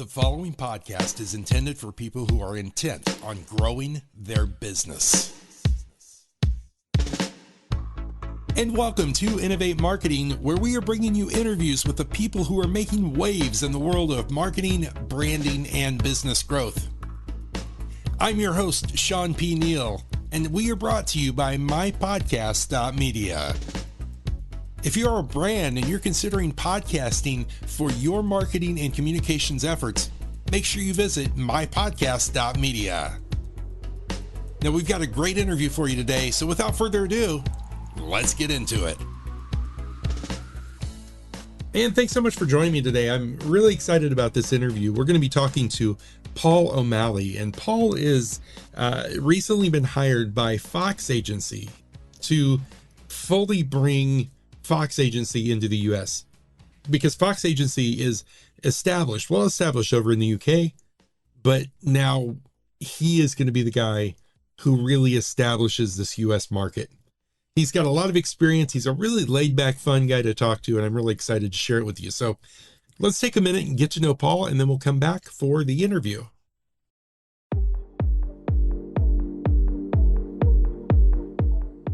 The following podcast is intended for people who are intent on growing their business. And welcome to Innovate Marketing, where we are bringing you interviews with the people who are making waves in the world of marketing, branding, and business growth. I'm your host, shawnpneal, and we are brought to you by mypodcastmedia. If you're a brand and you're considering podcasting for your marketing and communications efforts, make sure you visit mypodcast.media. Now, we've got a great interview for you today, so without further ado, let's get into it. And thanks so much for joining me today. I'm really excited about this interview. We're going to be talking to Paul O'Malley, and Paul is recently been hired by foxagency to fully bring foxagency into the US, because foxagency is well established over in the UK, but now he is going to be the guy who really establishes this US market. He's got a lot of experience. He's a really laid back, fun guy to talk to, and I'm really excited to share it with you. So let's take a minute and get to know Paul, and then we'll come back for the interview.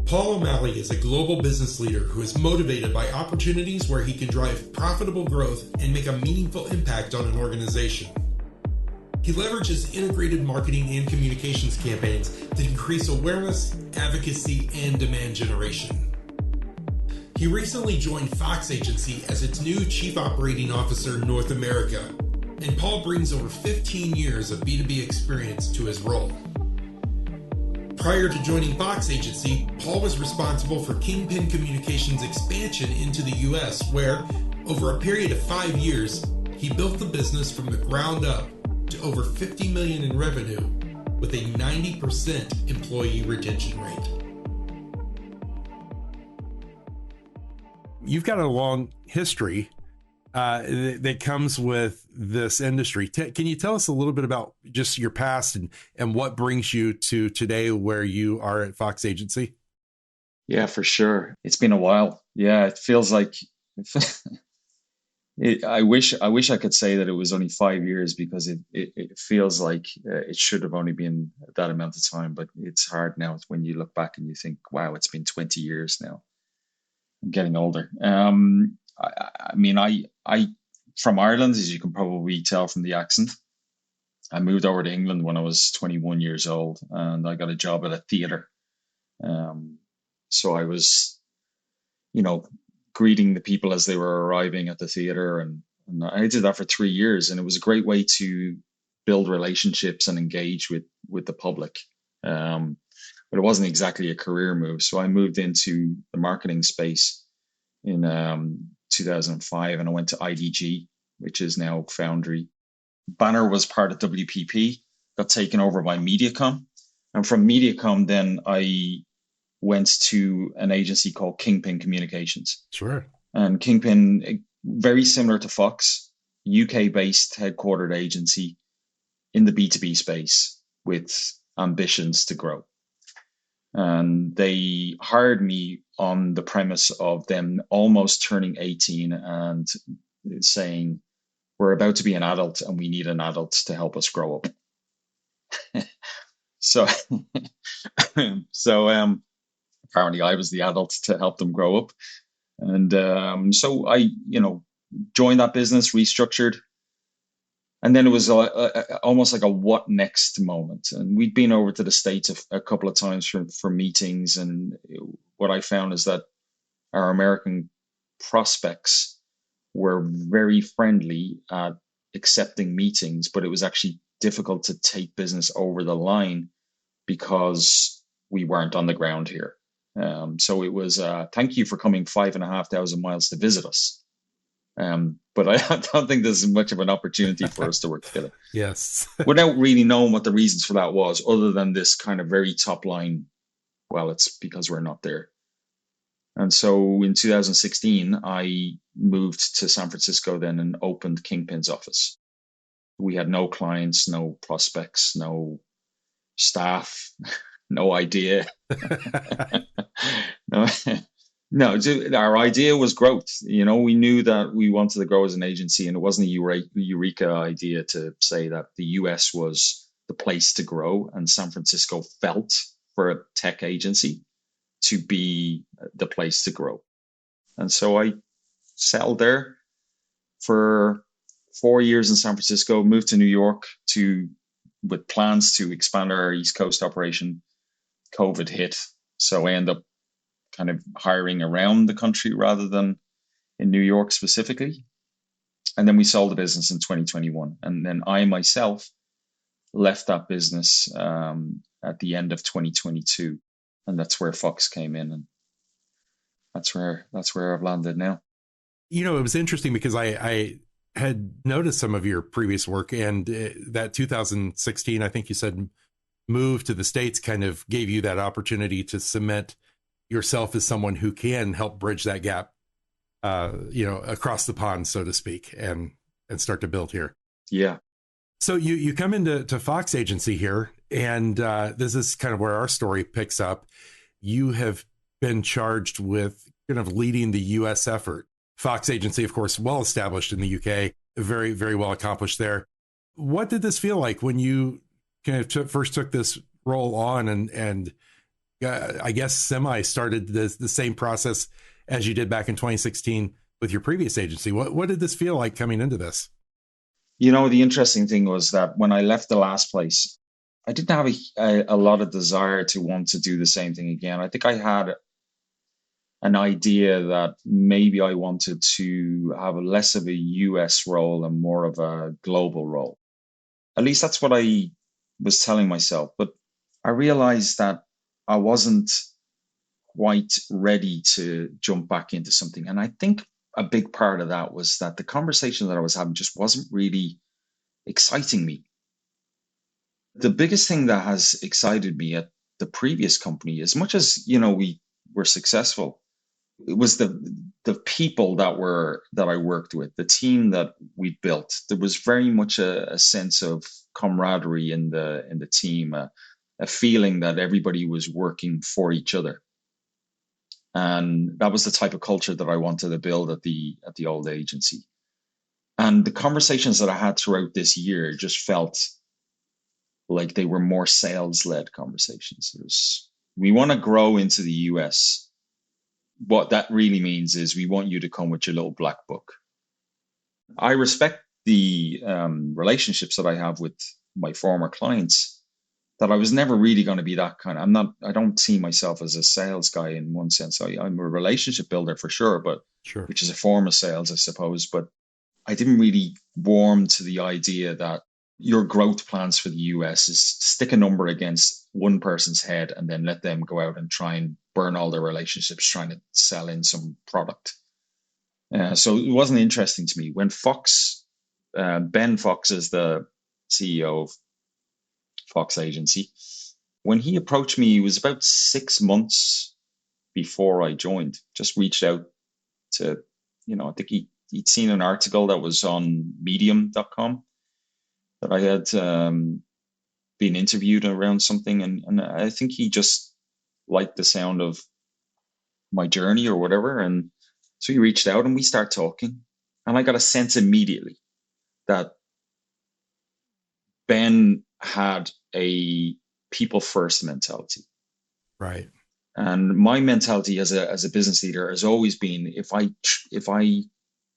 Paul O'Malley is a global business leader who is motivated by opportunities where he can drive profitable growth and make a meaningful impact on an organization. He leverages integrated marketing and communications campaigns to increase awareness, advocacy, and demand generation. He recently joined foxagency as its new Chief Operating Officer North America, and Paul brings over 15 years of B2B experience to his role. Prior to joining foxagency, Paul was responsible for Kingpin Communication's expansion into the US, where, over a period of 5 years, he built the business from the ground up to over $50 million in revenue with a 90% employee retention rate. You've got a long history that comes with this industry. Can you tell us a little bit about just your past and what brings you to today where you are at foxagency? Yeah, for sure. It's been a while. Yeah, it feels like I wish I could say that it was only 5 years, because it feels like it should have only been that amount of time. But it's hard now when you look back and you think, wow, it's been 20 years now. I'm getting older. I from Ireland, as you can probably tell from the accent. I moved over to England when I was 21 years old, and I got a job at a theater. So I was, greeting the people as they were arriving at the theater, and I did that for 3 years, and it was a great way to build relationships and engage with the public. But it wasn't exactly a career move, so I moved into the marketing space in 2005, and I went to IDG, which is now Foundry. Banner was part of WPP, got taken over by Mediacom, and from Mediacom, then I went to an agency called Kingpin Communications. Sure. And Kingpin, very similar to Fox, UK-based headquartered agency in the B2B space with ambitions to grow. And they hired me on the premise of them almost turning 18 and saying, we're about to be an adult and we need an adult to help us grow up. So apparently I was the adult to help them grow up. And so I, joined that business, restructured. And then it was almost like a what next moment. And we'd been over to the States a couple of times for meetings. And what I found is that our American prospects were very friendly at accepting meetings, but it was actually difficult to take business over the line because we weren't on the ground here. So it was, thank you for coming 5,500 miles to visit us. But I don't think there's much of an opportunity for us to work together. Yes. Without really knowing what the reasons for that was, other than this kind of very top line, well, it's because we're not there. And so in 2016, I moved to San Francisco then and opened Kingpin's office. We had no clients, no prospects, no staff, no idea. No. No, our idea was growth. We knew that we wanted to grow as an agency, and it wasn't a eureka idea to say that the US was the place to grow, and San Francisco felt for a tech agency to be the place to grow. And so I settled there for 4 years in San Francisco, moved to New York with plans to expand our East Coast operation. COVID hit, so I ended up kind of hiring around the country rather than in New York specifically. And then we sold the business in 2021. And then I myself left that business at the end of 2022. And that's where Fox came in. And that's where I've landed now. It was interesting because I had noticed some of your previous work, and that 2016, I think you said, move to the States kind of gave you that opportunity to cement yourself as someone who can help bridge that gap, across the pond, so to speak, and start to build here. Yeah. So you come into Fox Agency here, and this is kind of where our story picks up. You have been charged with kind of leading the U.S. effort. Fox Agency, of course, well established in the UK, very, very well accomplished there. What did this feel like when you kind of first took this role on and I guess started the same process as you did back in 2016 with your previous agency? What did this feel like coming into this? The interesting thing was that when I left the last place, I didn't have a lot of desire to want to do the same thing again. I think I had an idea that maybe I wanted to have less of a US role and more of a global role. At least that's what I was telling myself. But I realized that I wasn't quite ready to jump back into something. And I think a big part of that was that the conversation that I was having just wasn't really exciting me. The biggest thing that has excited me at the previous company, as much as, we were successful, it was the people that I worked with, the team that we built. There was very much a sense of camaraderie in the team, a feeling that everybody was working for each other. And that was the type of culture that I wanted to build at the old agency. And the conversations that I had throughout this year just felt like they were more sales-led conversations. We want to grow into the US. What that really means is we want you to come with your little black book. I respect the relationships that I have with my former clients, that I was never really going to be that kind of, I don't see myself as a sales guy in one sense. I'm a relationship builder for sure, but sure, which is a form of sales, I suppose. But I didn't really warm to the idea that your growth plans for the US is stick a number against one person's head and then let them go out and try and burn all their relationships trying to sell in some product. So it wasn't interesting to me. When Ben Fox is the CEO of Fox Agency, when he approached me, it was about 6 months before I joined. Just reached out to, I think he'd seen an article that was on medium.com that I had been interviewed around something. And I think he just liked the sound of my journey or whatever. And so he reached out and we started talking. And I got a sense immediately that Ben had a people first mentality. Right. And my mentality as a business leader has always been, if I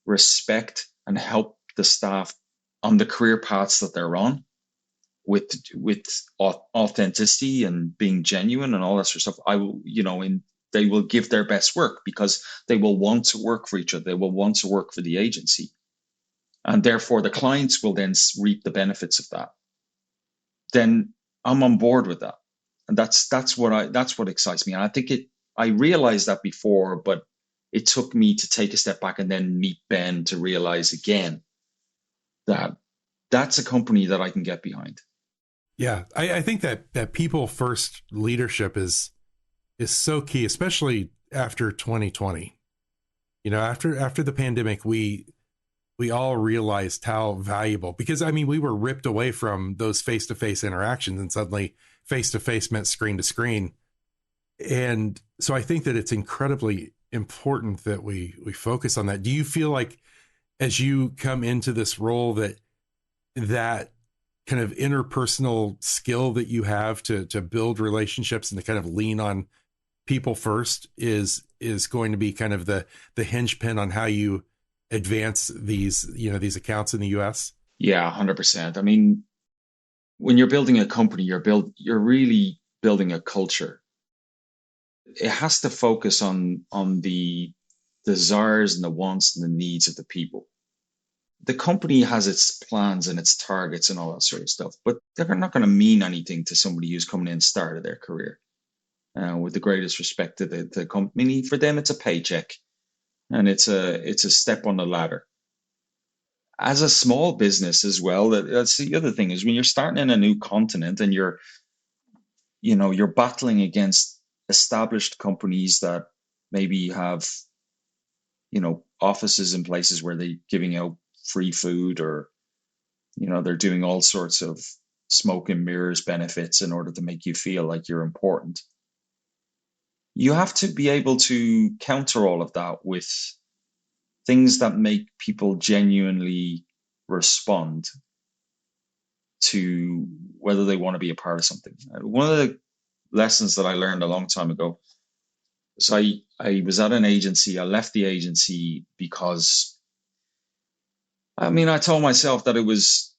respect and help the staff on the career paths that they're on with authenticity and being genuine and all that sort of stuff, I will, they will give their best work because they will want to work for each other. They will want to work for the agency. And therefore the clients will then reap the benefits of that. Then I'm on board with that. And that's what excites me. And I think I realized that before, but it took me to take a step back and then meet Ben to realize again that that's a company that I can get behind. Yeah, I think that people first leadership is so key, especially after 2020. After the pandemic, we all realized how valuable, because we were ripped away from those face-to-face interactions, and suddenly face-to-face meant screen to screen. And so I think that it's incredibly important that we focus on that. Do you feel like as you come into this role that kind of interpersonal skill that you have to build relationships and to kind of lean on people first is going to be kind of the hinge pin on how you advance these accounts in the US? Yeah, 100%. I mean, when you're building a company, you're really building a culture. It has to focus on the desires and the wants and the needs of the people. The company has its plans and its targets and all that sort of stuff, but they're not going to mean anything to somebody who's coming in started their career. With the greatest respect to the company, for them it's a paycheck, and it's a step on the ladder. As a small business as well, that's the other thing, is when you're starting in a new continent and you're battling against established companies that maybe have offices in places where they're giving out free food, or they're doing all sorts of smoke and mirrors benefits in order to make you feel like you're important. You have to be able to counter all of that with things that make people genuinely respond to whether they want to be a part of something. One of the lessons that I learned a long time ago was I was at an agency. I left the agency because, I told myself that it was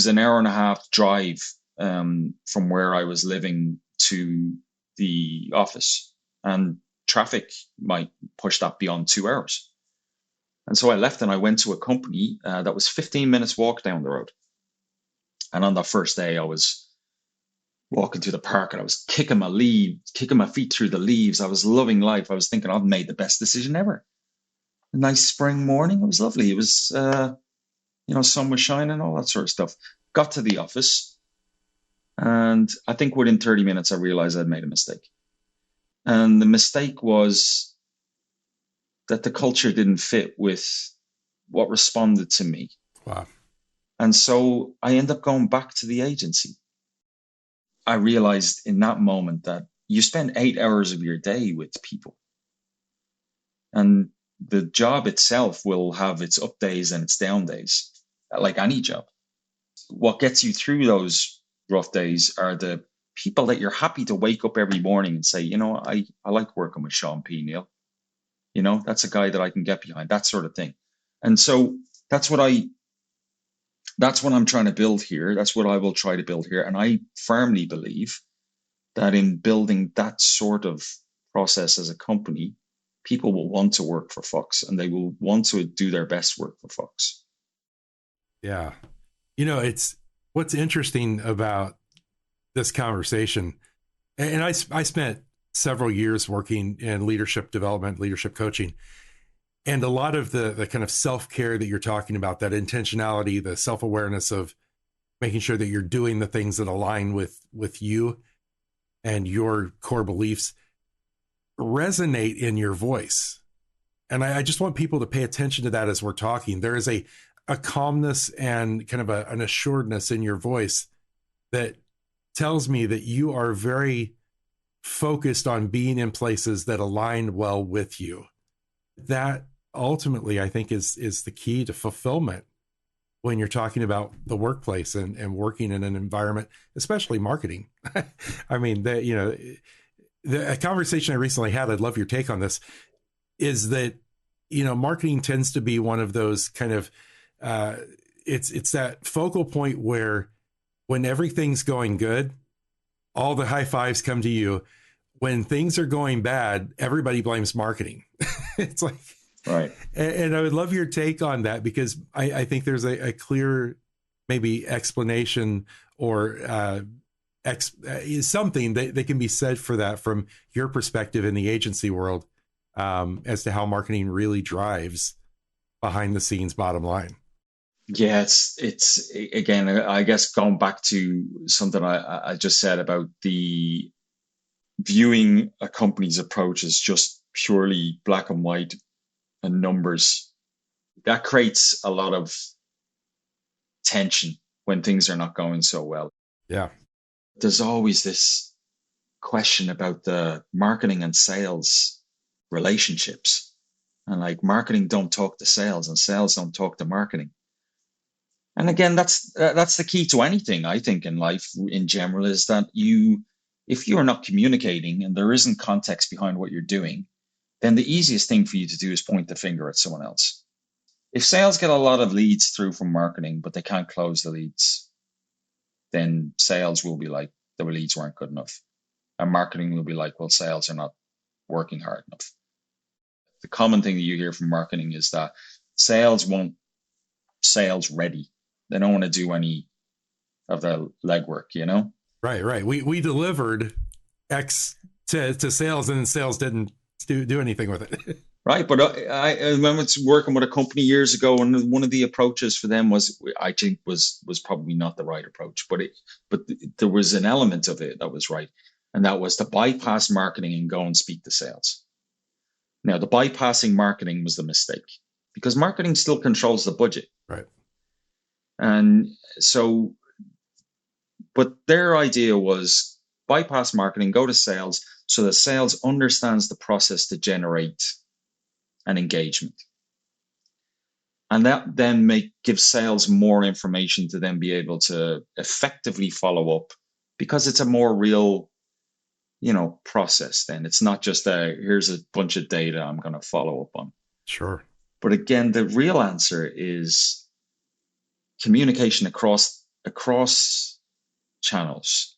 an hour and a half drive from where I was living to the office, and traffic might push that beyond 2 hours. And so I left and I went to a company that was 15 minutes walk down the road. And on that first day, I was walking through the park and I was kicking my feet through the leaves. I was loving life. I was thinking I've made the best decision ever. A nice spring morning. It was lovely. It was, sun was shining, all that sort of stuff. Got to the office, and I think within 30 minutes, I realized I'd made a mistake. And the mistake was that the culture didn't fit with what responded to me. Wow. And so I ended up going back to the agency. I realized in that moment that you spend 8 hours of your day with people, and the job itself will have its up days and its down days, like any job. What gets you through those rough days are the people that you're happy to wake up every morning and say, I like working with shawnpneal. That's a guy that I can get behind, that sort of thing. And so that's what I'm trying to build here. That's what I will try to build here. And I firmly believe that in building that sort of process as a company, people will want to work for Fox, and they will want to do their best work for Fox. Yeah. It's what's interesting about this conversation. And I spent several years working in leadership development, leadership coaching. And a lot of the kind of self-care that you're talking about, that intentionality, the self-awareness of making sure that you're doing the things that align with you and your core beliefs, resonate in your voice. And I just want people to pay attention to that as we're talking. There is a calmness and kind of an assuredness in your voice that tells me that you are very focused on being in places that align well with you. That ultimately, I think, is the key to fulfillment when you're talking about the workplace and working in an environment, especially marketing. I mean, a conversation I recently had, I'd love your take on this, is that, marketing tends to be one of those kind of, it's that focal point where when everything's going good, all the high fives come to you. When things are going bad, everybody blames marketing. It's like, right. And I would love your take on that, because I think there's a clear maybe explanation or something that can be said for that from your perspective in the agency world, as to how marketing really drives behind the scenes bottom line. Yeah, it's again, I guess, going back to something I just said about the viewing a company's approach as just purely black and white and numbers. That creates a lot of tension when things are not going so well. Yeah. There's always this question about the marketing and sales relationships. And like marketing don't talk to sales and sales don't talk to marketing. And again, that's the key to anything, I think, in life in general, is that if you are not communicating and there isn't context behind what you're doing, then the easiest thing for you to do is point the finger at someone else. If sales get a lot of leads through from marketing, but they can't close the leads, then sales will be like, the leads weren't good enough. And marketing will be like, well, sales are not working hard enough. The common thing that you hear from marketing is that sales want sales ready. They don't want to do any of the legwork, you know? Right. We delivered X to sales, and then sales didn't do anything with it. Right. But I remember working with a company years ago, and one of the approaches for them I think was probably not the right approach, but there was an element of it that was right. And that was to bypass marketing and go and speak to sales. Now, the bypassing marketing was the mistake, because marketing still controls the budget. Right. And so, but their idea was bypass marketing, go to sales, so that sales understands the process to generate an engagement. And that then give sales more information to then be able to effectively follow up, because it's a more real, process. Then it's not just here's a bunch of data I'm going to follow up on. Sure. But again, the real answer is communication across channels,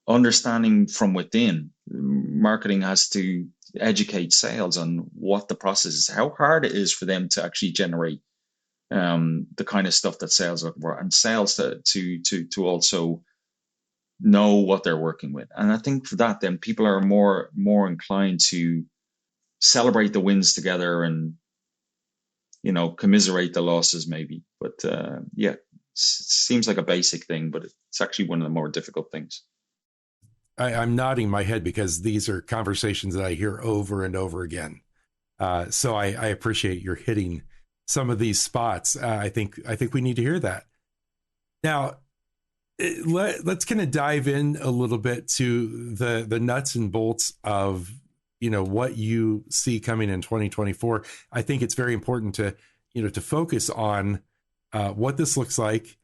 understanding from within. Marketing has to educate sales on what the process is, how hard it is for them to actually generate the kind of stuff that sales look for, and sales to also know what they're working with. And I think for that, then people are more inclined to celebrate the wins together and commiserate the losses maybe. But it seems like a basic thing, but it's actually one of the more difficult things. I'm nodding my head because these are conversations that I hear over and over again. So I appreciate your hitting some of these spots. I think we need to hear that. Now, let's kind of dive in a little bit to the nuts and bolts of what you see coming in 2024. I think it's very important to focus on what this looks like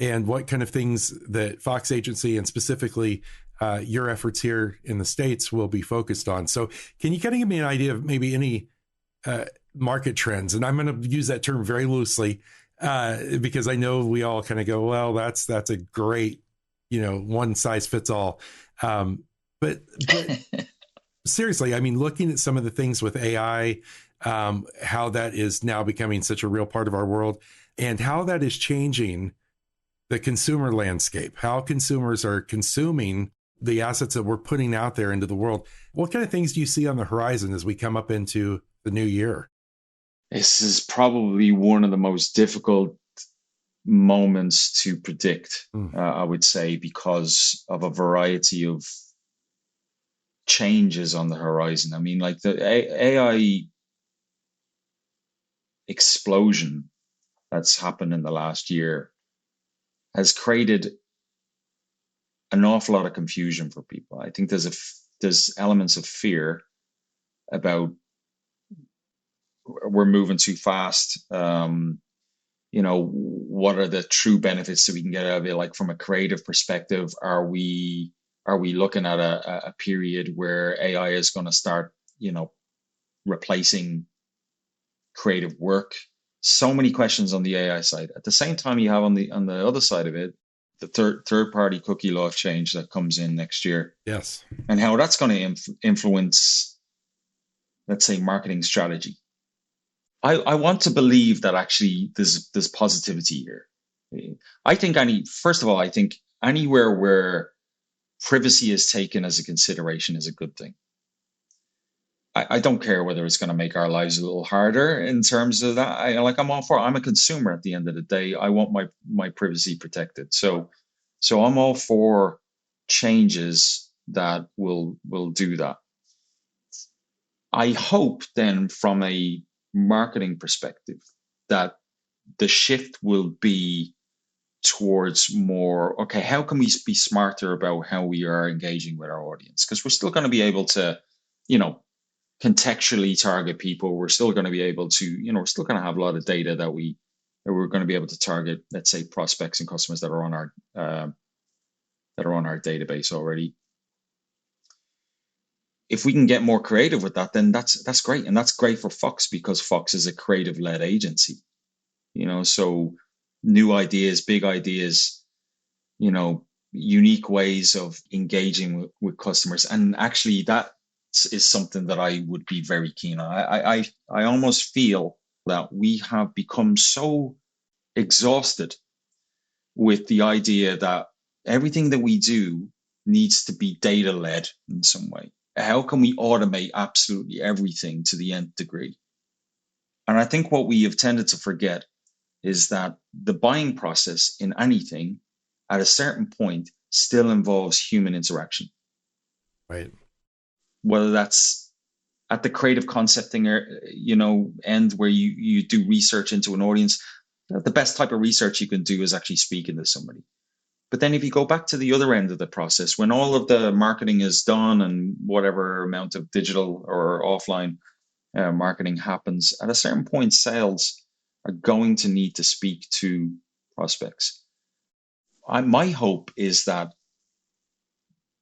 and what kind of things that foxagency and specifically your efforts here in the States will be focused on. So can you kind of give me an idea of maybe any market trends? And I'm going to use that term very loosely because I know we all kind of go, well, that's a great, one size fits all. But seriously, I mean, looking at some of the things with AI, how that is now becoming such a real part of our world, and how that is changing the consumer landscape, how consumers are consuming the assets that we're putting out there into the world. What kind of things do you see on the horizon as we come up into the new year? This is probably one of the most difficult moments to predict, I would say, because of a variety of changes on the horizon. I mean, like the AI explosion that's happened in the last year has created an awful lot of confusion for people. I think there's elements of fear about we're moving too fast. What are the true benefits that we can get out of it? Like from a creative perspective, are we looking at a period where AI is going to start, replacing creative work? So many questions on the AI side. At the same time, you have on the other side of it, the third party cookie law change that comes in next year. Yes. And how that's going to influence, let's say, marketing strategy. I want to believe that actually there's positivity here. I think I think anywhere where privacy is taken as a consideration is a good thing. I don't care whether it's going to make our lives a little harder in terms of that. I'm all for it. I'm a consumer at the end of the day. I want my privacy protected. So I'm all for changes that will do that. I hope then from a marketing perspective that the shift will be towards more, okay, how can we be smarter about how we are engaging with our audience? Because we're still going to be able to, contextually target people. We're still going to be able to, we're still going to have a lot of data that we're going to be able to target, let's say, prospects and customers that are on our database already. If we can get more creative with that, then that's great. And that's great for Fox, because Fox is a creative led agency, so new ideas, big ideas, unique ways of engaging with customers. And actually that is something that I would be very keen on. I almost feel that we have become so exhausted with the idea that everything that we do needs to be data led in some way. How can we automate absolutely everything to the nth degree? And I think what we have tended to forget is that the buying process in anything at a certain point still involves human interaction. Right. Whether that's at the creative concepting end where you do research into an audience, the best type of research you can do is actually speaking to somebody. But then if you go back to the other end of the process, when all of the marketing is done and whatever amount of digital or offline marketing happens, at a certain point, sales are going to need to speak to prospects. My hope is that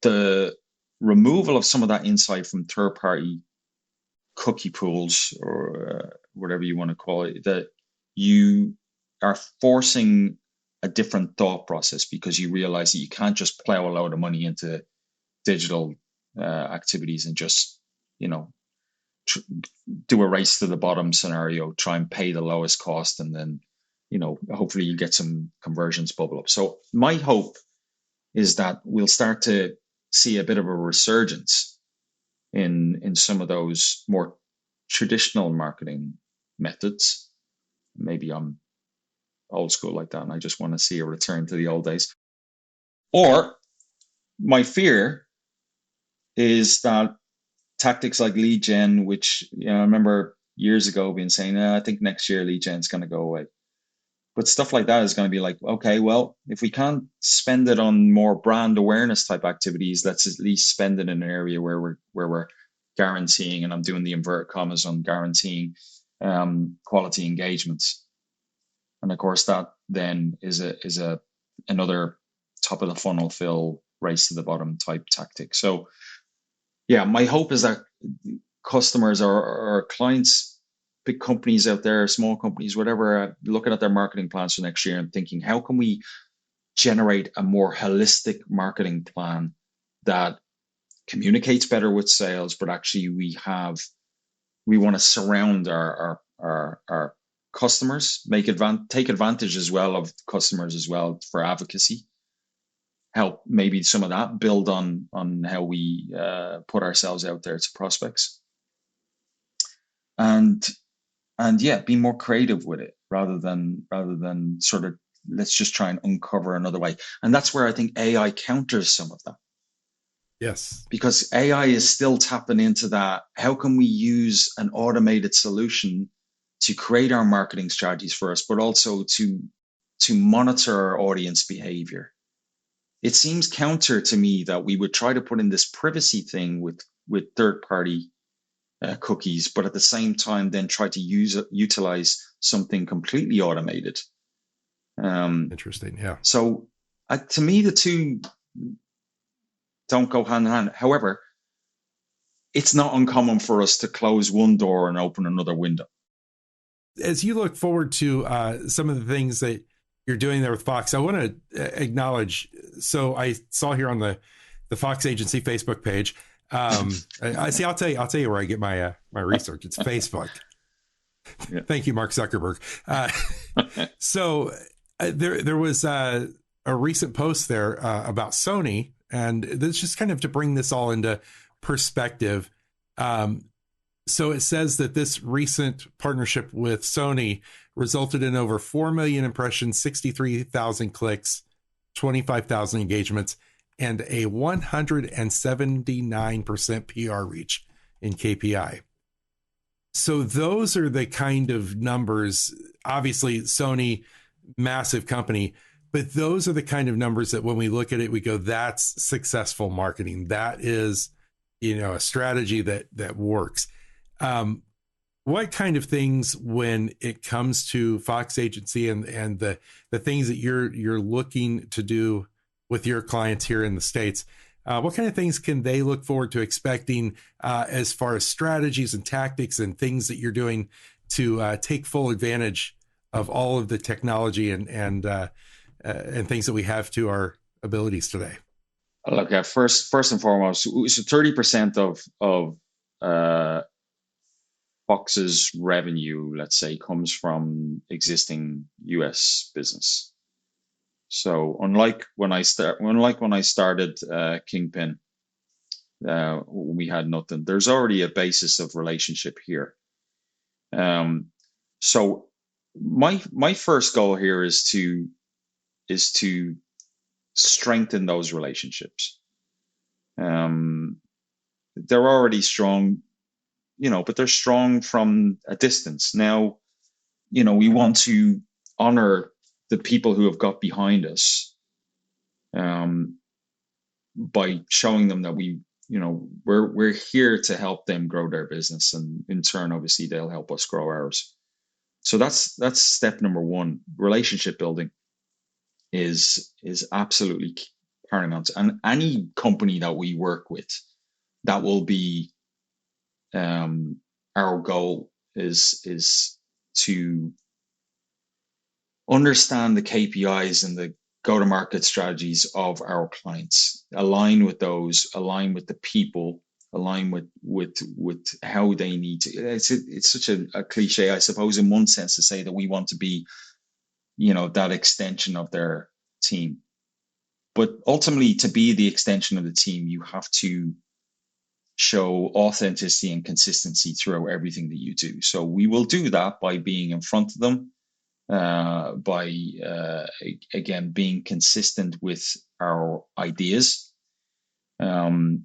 the removal of some of that insight from third-party cookie pools, or whatever you want to call it, that you are forcing a different thought process, because you realize that you can't just plow a load of money into digital activities and just, do a race to the bottom scenario, try and pay the lowest cost, and then, hopefully you get some conversions bubble up. So my hope is that we'll start to see a bit of a resurgence in some of those more traditional marketing methods. Maybe I'm old school like that, and I just want to see a return to the old days. Or my fear is that tactics like lead gen, which I remember years ago being saying, I think next year lead gen is going to go away. But stuff like that is going to be like, okay, well, if we can't spend it on more brand awareness type activities, let's at least spend it in an area where we're guaranteeing, and I'm doing the inverted commas on guaranteeing quality engagements. And of course, that then is another top of the funnel fill, race to the bottom type tactic. So yeah, my hope is that customers or clients, big companies out there, small companies, whatever, looking at their marketing plans for next year and thinking, how can we generate a more holistic marketing plan that communicates better with sales, but actually we want to surround our customers, take advantage as well of customers as well for advocacy, help maybe some of that, build on how we put ourselves out there to prospects, and yeah, be more creative with it rather than sort of let's just try and uncover another way. And that's where I think AI counters some of that. Yes. Because AI is still tapping into that. How can we use an automated solution to create our marketing strategies for us, but also to monitor our audience behavior? It seems counter to me that we would try to put in this privacy thing with third-party cookies, but at the same time then try to utilize something completely automated. Interesting. Yeah. So to me, the two don't go hand in hand. However, it's not uncommon for us to close one door and open another window. As you look forward to some of the things that you're doing there with Fox, I want to acknowledge. So I saw here on the Fox Agency Facebook page. I see. I'll tell you where I get my research. It's Facebook. Yeah. Thank you, Mark Zuckerberg. So there was a recent post there about Sony, and this just kind of to bring this all into perspective. So it says that this recent partnership with Sony resulted in over 4 million impressions, 63,000 clicks, 25,000 engagements, and a 179% PR reach in KPI. So those are the kind of numbers. Obviously, Sony, massive company, but those are the kind of numbers that when we look at it, we go, that's successful marketing. That is, a strategy that works. What kind of things, when it comes to Fox Agency and the things that you're looking to do with your clients here in the States, what kind of things can they look forward to expecting as far as strategies and tactics and things that you're doing to take full advantage of all of the technology and things that we have to our abilities today? Look, first and foremost, so 30% of Fox's revenue, let's say, comes from existing US business. So unlike when I started Kingpin, we had nothing. There's already a basis of relationship here. So my first goal here is to strengthen those relationships. They're already strong, but they're strong from a distance. Now, we want to honor the people who have got behind us, by showing them that we're here to help them grow their business, and in turn, obviously, they'll help us grow ours. So that's step number one. Relationship building is absolutely paramount, and any company that we work with, that will be our goal is to understand the KPIs and the go-to-market strategies of our clients, align with those, align with the people, align with how they need to. It's such a cliche, I suppose, in one sense, to say that we want to be, that extension of their team. But ultimately, to be the extension of the team, you have to show authenticity and consistency throughout everything that you do. So we will do that by being in front of them, by again being consistent with our ideas. For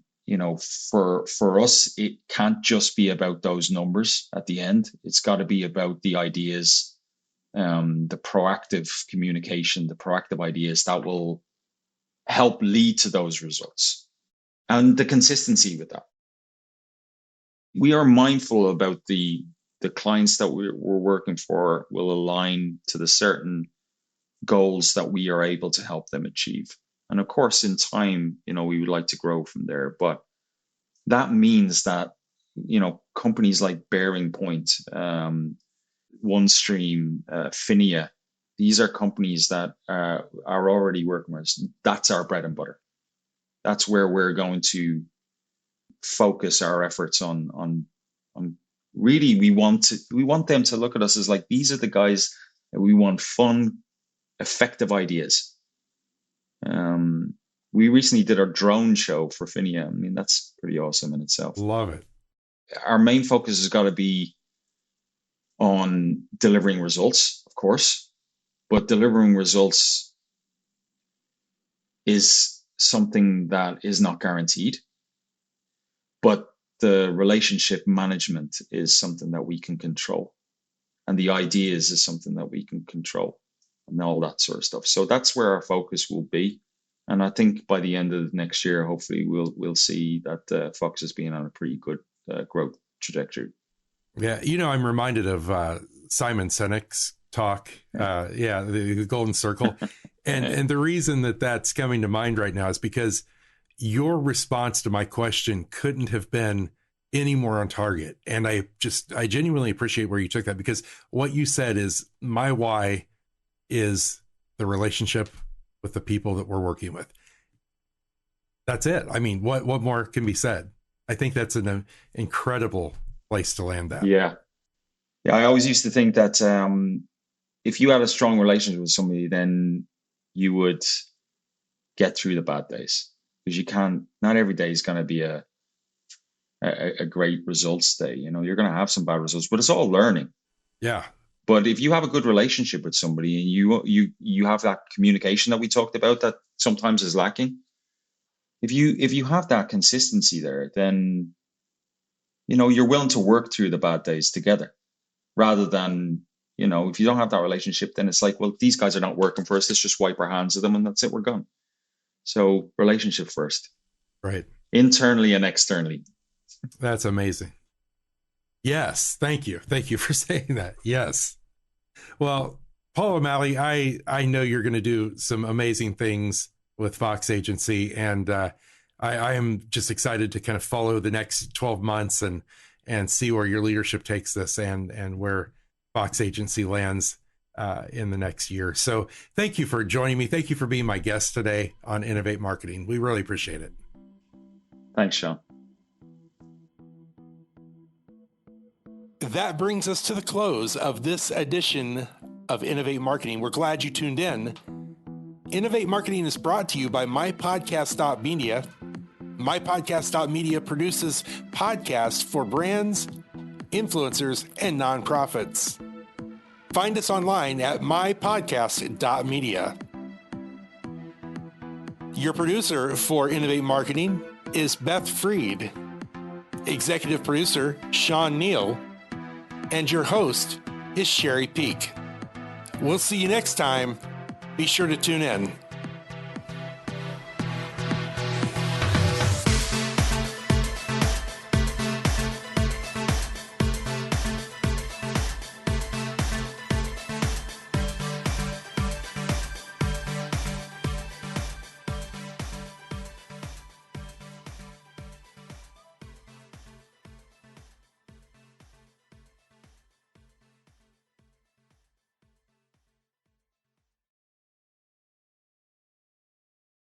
us, it can't just be about those numbers at the end. It's got to be about the ideas, the proactive communication, the proactive ideas that will help lead to those results, and the consistency with that. We are mindful about the clients that we're working for will align to the certain goals that we are able to help them achieve. And of course, in time, we would like to grow from there. But that means that, companies like BearingPoint, OneStream, PHINIA, these are companies that are already working with us. That's our bread and butter. That's where we're going to focus our efforts on really. We want them to look at us as like, these are the guys that we want fun, effective ideas. We recently did our drone show for PHINIA. I mean, that's pretty awesome in itself. Love it. Our main focus has got to be on delivering results, of course, but delivering results is something that is not guaranteed. But the relationship management is something that we can control. And the ideas is something that we can control, and all that sort of stuff. So that's where our focus will be. And I think by the end of next year, hopefully we'll see that Fox has been on a pretty good growth trajectory. Yeah. I'm reminded of Simon Sinek's talk. The Golden Circle. And the reason that that's coming to mind right now is because your response to my question couldn't have been any more on target. And I genuinely appreciate where you took that, because what you said is, my why is the relationship with the people that we're working with. That's it. I mean, what more can be said? I think that's an incredible place to land that. Yeah. I always used to think that if you had a strong relationship with somebody, then you would get through the bad days. Because not every day is going to be a great results day. You're going to have some bad results, but it's all learning. Yeah. But if you have a good relationship with somebody, and you have that communication that we talked about that sometimes is lacking, if you have that consistency there, then you're willing to work through the bad days together, rather than if you don't have that relationship, then it's like, well, these guys are not working for us. Let's just wipe our hands of them, and that's it. We're gone. So relationship first, right? Internally and externally. That's amazing. Yes. Thank you. Thank you for saying that. Yes. Well, Paul O'Malley, I know you're going to do some amazing things with Fox Agency, and I am just excited to kind of follow the next 12 months and see where your leadership takes this and where Fox Agency lands in the next year. So thank you for joining me. Thank you for being my guest today on Innovate Marketing. We really appreciate it. Thanks, Sean. That brings us to the close of this edition of Innovate Marketing. We're glad you tuned in. Innovate Marketing is brought to you by mypodcastmedia. Mypodcastmedia produces podcasts for brands, influencers, and nonprofits. Find us online at mypodcast.media. Your producer for Innovate Marketing is Beth Freed. Executive producer, Shawnpneal. And your host is Sherry Peak. We'll see you next time. Be sure to tune in.